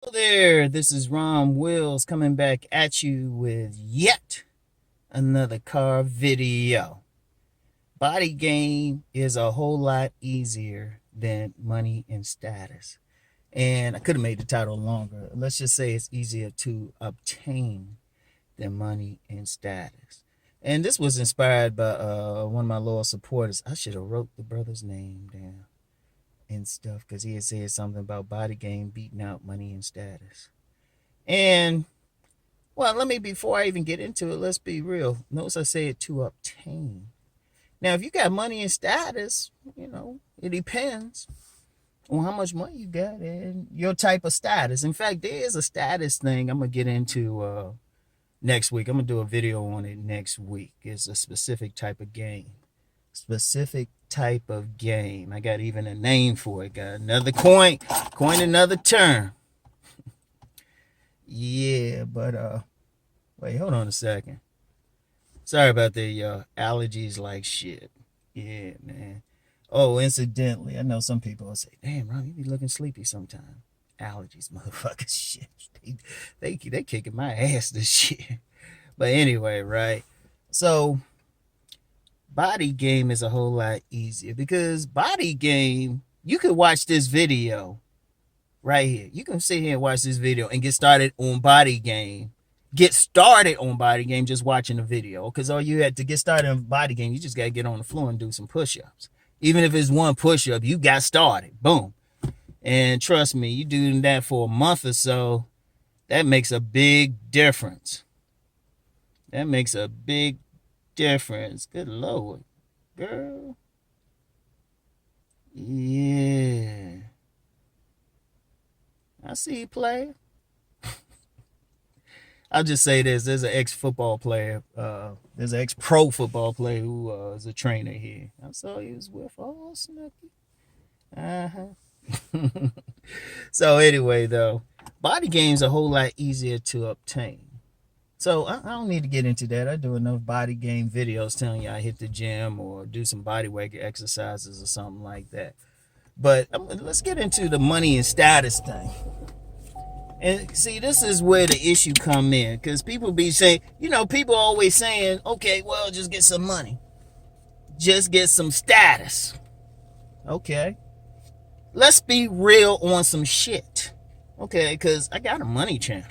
Hello there, this is Rom Wills coming back at you with yet another car video. Body game is a whole lot easier than money and status. And I could have made the title longer. Let's just say it's easier to obtain than money and status. And this was inspired by one of my loyal supporters. I should have wrote the brother's name down and stuff because he had said something about body game beating out money and status. And well, before I even get into it, let's be real. Notice I said to obtain. Now, if you got money and status, it depends on how much money you got and your type of status. In fact, there is a status thing I'm gonna get into next week. I'm gonna do a video on it next week. It's a specific type of game. Specific type of game. I got even a name for it. Got another coined another term. Yeah, but wait, hold on a second. Sorry about the allergies like shit. Yeah, man. Oh, incidentally, I know some people will say, damn, Ron, you be looking sleepy sometime. Allergies, motherfuckers, shit. They kicking my ass this shit. But anyway, right? So body game is a whole lot easier because body game, you could watch this video right here. You can sit here and watch this video and get started on body game. Get started on body game just watching the video. Because all you had to get started on body game, you just got to get on the floor and do some push-ups. Even if it's one push-up, you got started. Boom. And trust me, you do that for a month or so, that makes a big difference. That makes a big difference. Good Lord, girl. Yeah. I see you play. I'll just say this. There's an ex-football player. There's an ex-pro football player who is a trainer here. I saw he was with Snooky. Uh-huh. So anyway, though, body game's a whole lot easier to obtain. So I don't need to get into that. I do enough body game videos telling you I hit the gym or do some body weight exercises or something like that. But let's get into the money and status thing. And see, this is where the issue come in. Because people be saying, people always saying, okay, well, just get some money. Just get some status. Okay. Let's be real on some shit. Okay, because I got a money channel.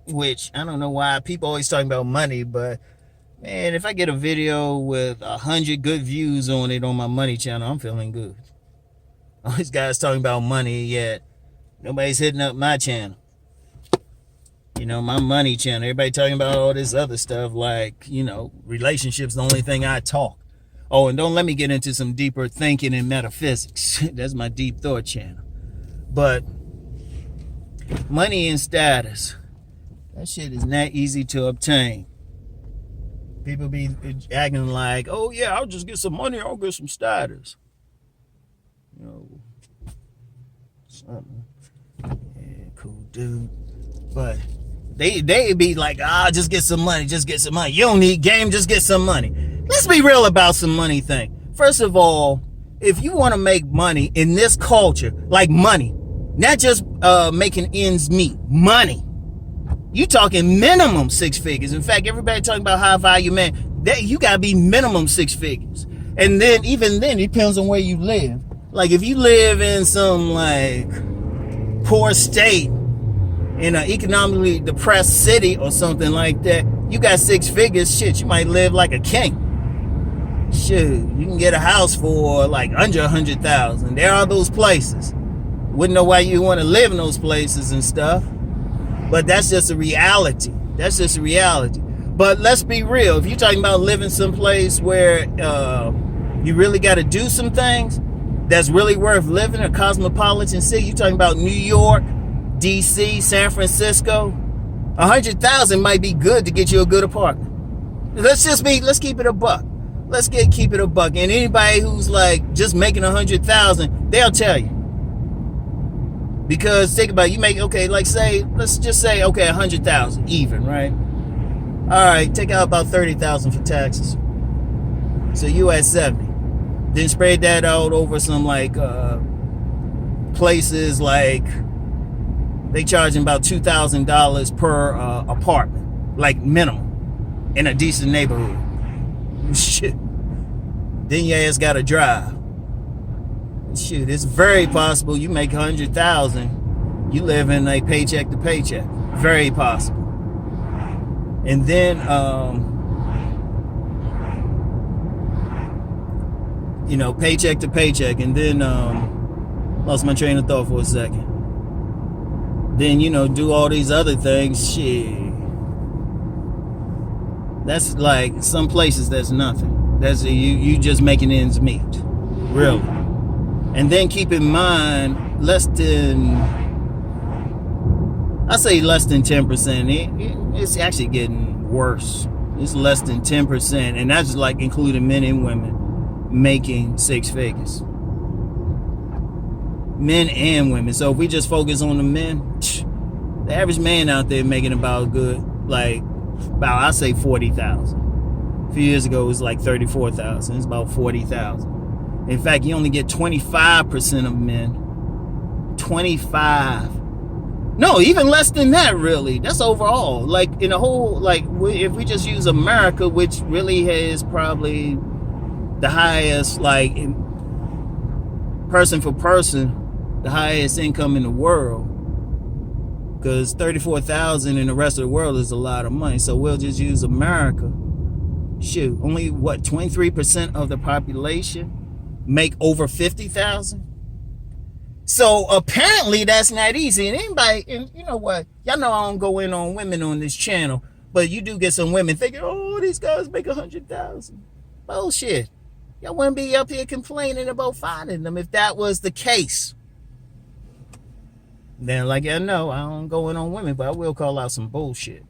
Which, I don't know why people always talking about money, but man, if I get a video with 100 good views on it on my money channel, I'm feeling good. All these guys talking about money, yet nobody's hitting up my channel. My money channel. Everybody talking about all this other stuff like, relationships, the only thing I talk. Oh, and don't let me get into some deeper thinking and metaphysics. That's my deep thought channel. But money and status, that shit is not easy to obtain. People be acting like, oh yeah, I'll just get some money, I'll get some status. Something. Yeah, cool dude. But they be like, just get some money, just get some money. You don't need game, just get some money. Let's be real about some money thing. First of all, if you want to make money in this culture, like money, not just making ends meet, money. You talking minimum 6 figures. In fact, everybody talking about high value man, you gotta be minimum 6 figures. And then even then, it depends on where you live. Like if you live in some like poor state, in an economically depressed city or something like that, you got 6 figures, shit, you might live like a king. Shoot, you can get a house for like under 100,000. There are those places. Wouldn't know why you want to live in those places and stuff. But that's just a reality. That's just a reality. But let's be real. If you're talking about living someplace where you really got to do some things that's really worth living, a cosmopolitan city, you're talking about New York, DC, San Francisco, 100,000 might be good to get you a good apartment. Let's keep it a buck. Keep it a buck. And anybody who's like just making 100,000, they'll tell you. Because think about it, you make, okay, let's just say, okay, 100,000 even, right? All right, take out about 30,000 for taxes. So you at 70. Then spread that out over some like places like They charging about $2,000 per apartment, like minimum, in a decent neighborhood. Shit. Then your ass got to drive. Shoot, it's very possible you make 100,000, you live in a paycheck to paycheck. Very possible. And then, you know, paycheck to paycheck, and then lost my train of thought for a second. Then, you know, do all these other things. Shit, that's like some places that's nothing. That's you just making ends meet, really. And then keep in mind, less than 10%. It's actually getting worse. It's less than 10%, and that's like including men and women making six figures. Men and women. So if we just focus on the men, the average man out there making about I say 40,000. A few years ago it was like 34,000. It's about 40,000. In fact, you only get 25% of men. 25. No, even less than that, really. That's overall. Like in a whole, like if we just use America, which really has probably the highest, like person for person, the highest income in the world, because 34,000 in the rest of the world is a lot of money. So we'll just use America. Shoot, only what, 23% of the population make over 50,000. So apparently that's not easy. And anybody, and you know what, y'all know I don't go in on women on this channel, but you do get some women thinking, oh, these guys make 100,000. Bullshit. Y'all wouldn't be up here complaining about finding them if that was the case. Then, like I know, I don't go in on women, but I will call out some bullshit.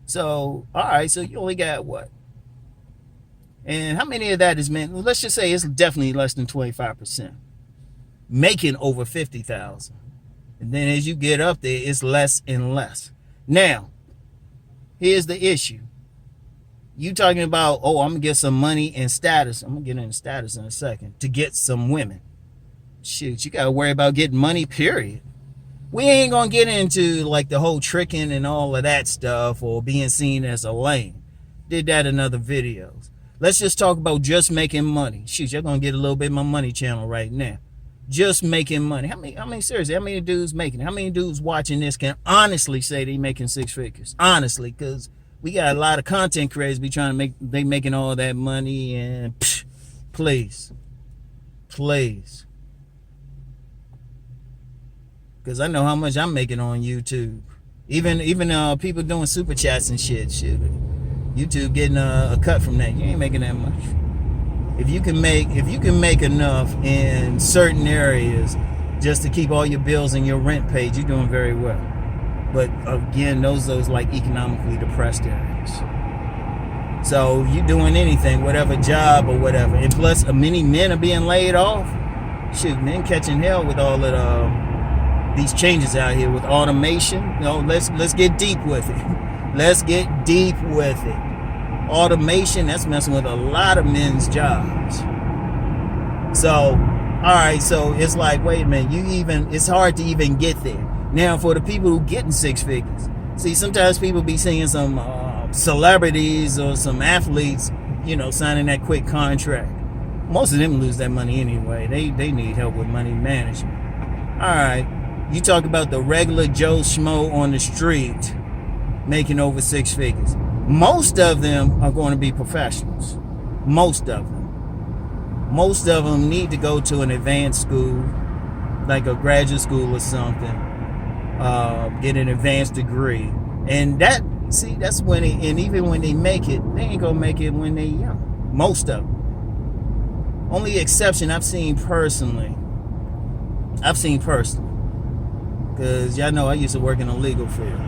So, all right, so you only got what? And how many of that is men? Let's just say it's definitely less than 25%. Making over 50,000. And then as you get up there, it's less and less. Now, here's the issue. You talking about, oh, I'm going to get some money and status. I'm going to get into status in a second. To get some women. Shoot, you got to worry about getting money, period. We ain't going to get into like the whole tricking and all of that stuff or being seen as a lame. Did that in other videos. Let's just talk about just making money. Shoot, you're going to get a little bit of my money channel right now. Just making money. How many seriously, how many dudes making it? How many dudes watching this can honestly say they making six figures? Honestly, because we got a lot of content creators be trying to make, they making all that money, and please. Because I know how much I'm making on YouTube. Even people doing super chats and shit. YouTube getting a cut from that. You ain't making that much. If you can make enough in certain areas just to keep all your bills and your rent paid, you're doing very well. But again, those like economically depressed areas. So you doing anything, whatever job or whatever, and plus many men are being laid off. Shoot, men catching hell with all of these changes out here with automation. You know, let's get deep with it. Let's get deep with it. Automation, that's messing with a lot of men's jobs. So, all right, so it's like, wait a minute, it's hard to even get there. Now, for the people who getting six figures, see, sometimes people be seeing some celebrities or some athletes, you know, signing that quick contract. Most of them lose that money anyway. They need help with money management. All right, you talk about the regular Joe Schmo on the street making over six figures. Most of them are going to be professionals. Most of them need to go to an advanced school, like a graduate school or something, get an advanced degree. And that's when and even when they make it, they ain't gonna make it when they young. Most of them. Only exception I've seen personally, because y'all know I used to work in a legal field.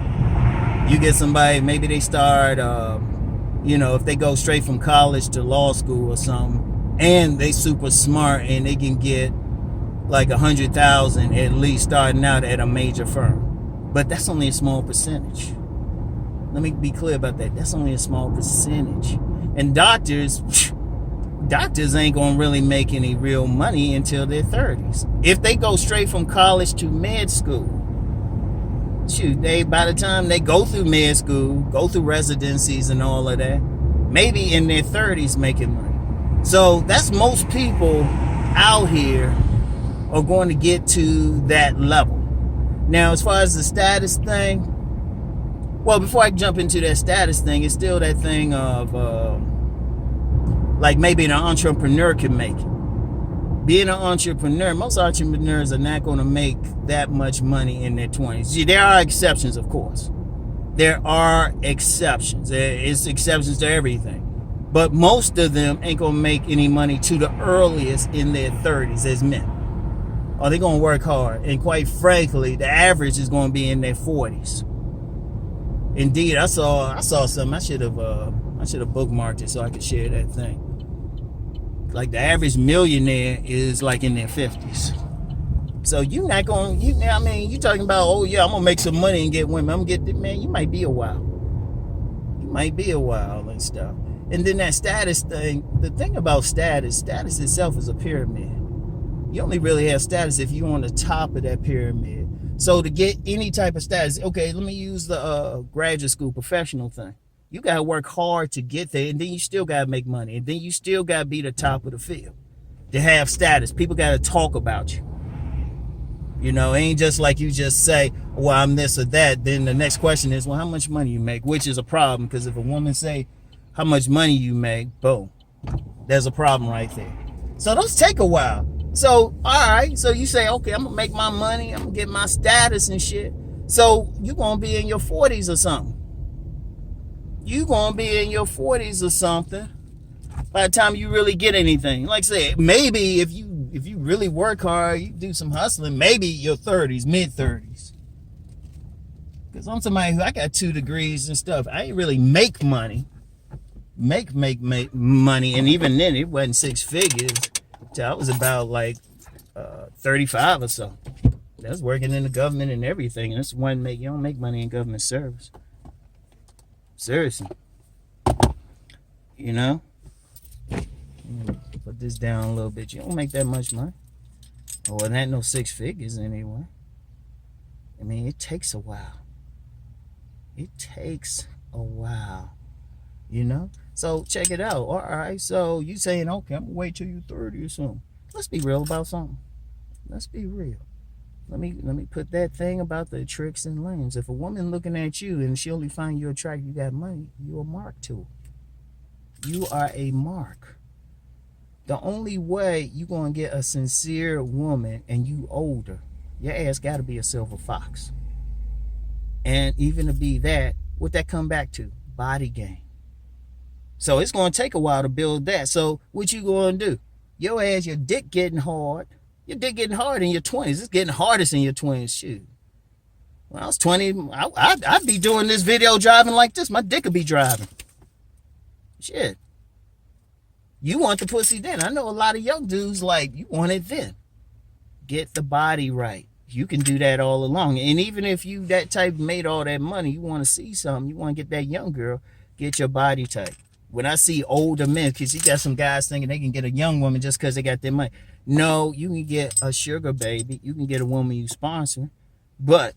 You get somebody, maybe they start, if they go straight from college to law school or something, and they super smart and they can get like 100,000 at least starting out at a major firm. But that's only a small percentage. Let me be clear about that. That's only a small percentage. And doctors ain't gonna really make any real money until their 30s. If they go straight from college to med school, shoot, they by the time they go through med school, go through residencies and all of that, maybe in their 30s making money. So that's most people out here are going to get to that level. Now, as far as the status thing, well, before I jump into that status thing, it's still that thing of like maybe an entrepreneur can make it. Being an entrepreneur, most entrepreneurs are not going to make that much money in their 20s. There are exceptions, of course. There are exceptions. It's exceptions to everything. But most of them ain't going to make any money to the earliest in their 30s as men. Or they're going to work hard. And quite frankly, the average is going to be in their 40s. Indeed, I saw something. I should have bookmarked it so I could share that thing. Like the average millionaire is like in their 50s. So you're not going, you talking about, oh yeah, I'm going to make some money and get women. I'm going to get, man, you might be a while. You might be a while and stuff. And then that status thing, the thing about status itself is a pyramid. You only really have status if you're on the top of that pyramid. So to get any type of status, okay, let me use the graduate school professional thing. You got to work hard to get there, and then you still got to make money, and then you still got to be the top of the field to have status. People got to talk about you. You know, it ain't just like you just say, well, I'm this or that. Then the next question is, well, how much money you make? Which is a problem, because if a woman say how much money you make, boom, there's a problem right there. So those take a while. So, all right, so you say, okay, I'm going to make my money. I'm going to get my status and shit. So you're going to be in your 40s or something. You're going to be in your 40s or something by the time you really get anything. Like I said, maybe if you really work hard, you do some hustling, maybe your 30s, mid-30s. Because I'm somebody who, I got 2 degrees and stuff. I ain't really make money. Make money. And even then, it wasn't 6 figures. I was about like 35 or so. That's working in the government and everything. And that's one you don't make money in government service. Seriously. You know? Put this down a little bit. You don't make that much money. Well, it ain't no 6 figures anyway. I mean, it takes a while. It takes a while. You know? So check it out. All right. So you saying, okay, I'm gonna wait till you're 30 or something. Let's be real about something. Let's be real. Let me put that thing about the tricks and lanes. If a woman looking at you and she only find you attractive, you got money, you a mark to her. You are a mark. The only way you gonna get a sincere woman and you older, your ass gotta be a silver fox. And even to be that, what that come back to? Body game. So it's gonna take a while to build that. So what you gonna do? Your ass, your dick getting hard. Your dick getting hard in your 20s. It's getting hardest in your 20s. Shoot. When I was 20, I'd be doing this video driving like this. My dick would be driving. Shit. You want the pussy then. I know a lot of young dudes like, you want it then. Get the body right. You can do that all along. And even if you that type made all that money, you want to see something, you want to get that young girl, get your body type. When I see older men, because you got some guys thinking they can get a young woman just because they got their money. No, you can get a sugar baby. You can get a woman you sponsor. But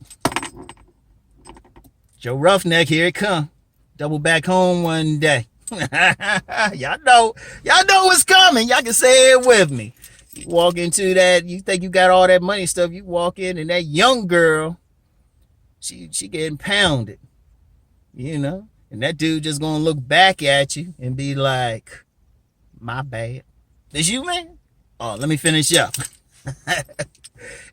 Joe Roughneck, here it come. Double back home one day. Y'all know what's coming. Y'all can say it with me. You walk into that, you think you got all that money stuff. You walk in and that young girl, she getting pounded. You know? And that dude just gonna look back at you and be like, my bad. This you, man? Oh, let me finish up.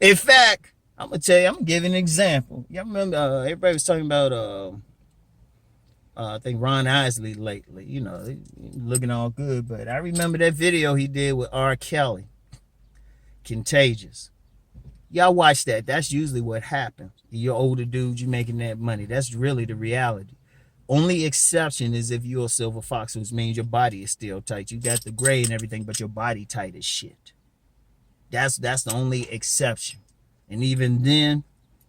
In fact, I'm gonna tell you, I'm gonna give you an example. Y'all remember everybody was talking about I think Ron Isley lately, you know, looking all good, but I remember that video he did with R. Kelly, Contagious. Y'all watch that. That's usually what happens. You're older dude, you making that money. That's really the reality. Only exception is if you're a silver fox, which means your body is still tight. You got the gray and everything, but your body tight as shit. That's the only exception. And even then,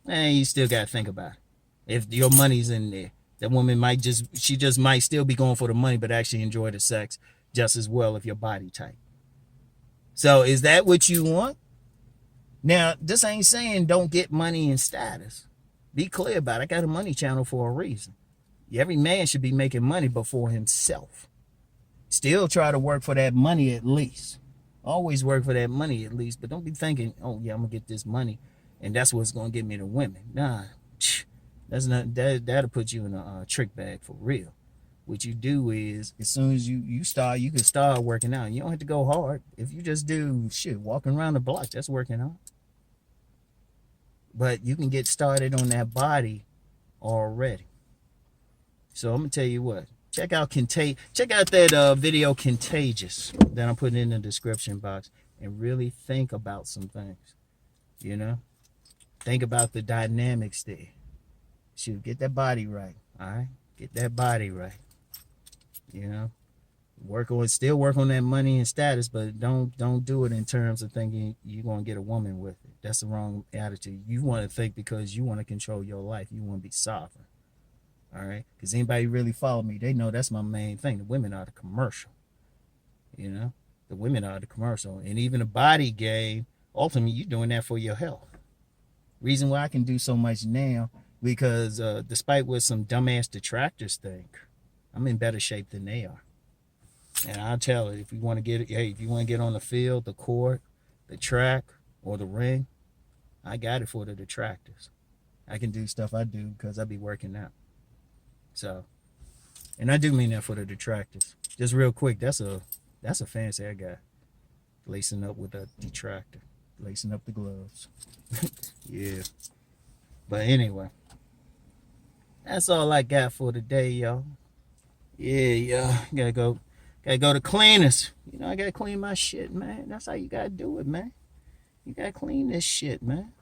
you still got to think about it. If your money's in there, that woman might she just might still be going for the money, but actually enjoy the sex just as well if your body tight. So is that what you want? Now, this ain't saying don't get money and status. Be clear about it. I got a money channel for a reason. Every man should be making money before himself. Still try to work for that money at least. Always work for that money at least, but don't be thinking, oh yeah, I'm gonna get this money and that's what's gonna get me the women. Nah, that's not that'll put you in a trick bag for real. What you do is, as soon as you start, you can start working out. You don't have to go hard. If you just do shit, walking around the block, that's working out. But you can get started on that body already. So I'm gonna tell you what. Check out that video Contagious that I'm putting in the description box, and really think about some things. You know, think about the dynamics there. Shoot, get that body right. All right, get that body right. You know, still work on that money and status, but don't do it in terms of thinking you're gonna get a woman with it. That's the wrong attitude. You want to think because you want to control your life. You want to be sovereign. All right, because anybody really follow me, they know that's my main thing. The women are the commercial. You know, the women are the commercial, and even the body game. Ultimately, you're doing that for your health. Reason why I can do so much now, because despite what some dumbass detractors think, I'm in better shape than they are. And I'll tell it, if you want to get on the field, the court, the track, or the ring, I got it for the detractors. I can do stuff I do because I be working out. So, and I do mean that for the detractors. Just real quick, that's a fancy I got. Lacing up with a detractor. Lacing up the gloves. Yeah. But anyway, that's all I got for today, y'all. Yeah. Gotta go to cleaners. You know, I gotta clean my shit, man. That's how you gotta do it, man. You gotta clean this shit, man.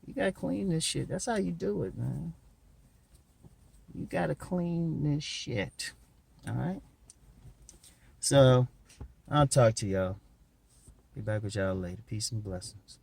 You gotta clean this shit. That's how you do it, man. You gotta clean this shit. All right. So I'll talk to y'all. Be back with y'all later. Peace and blessings.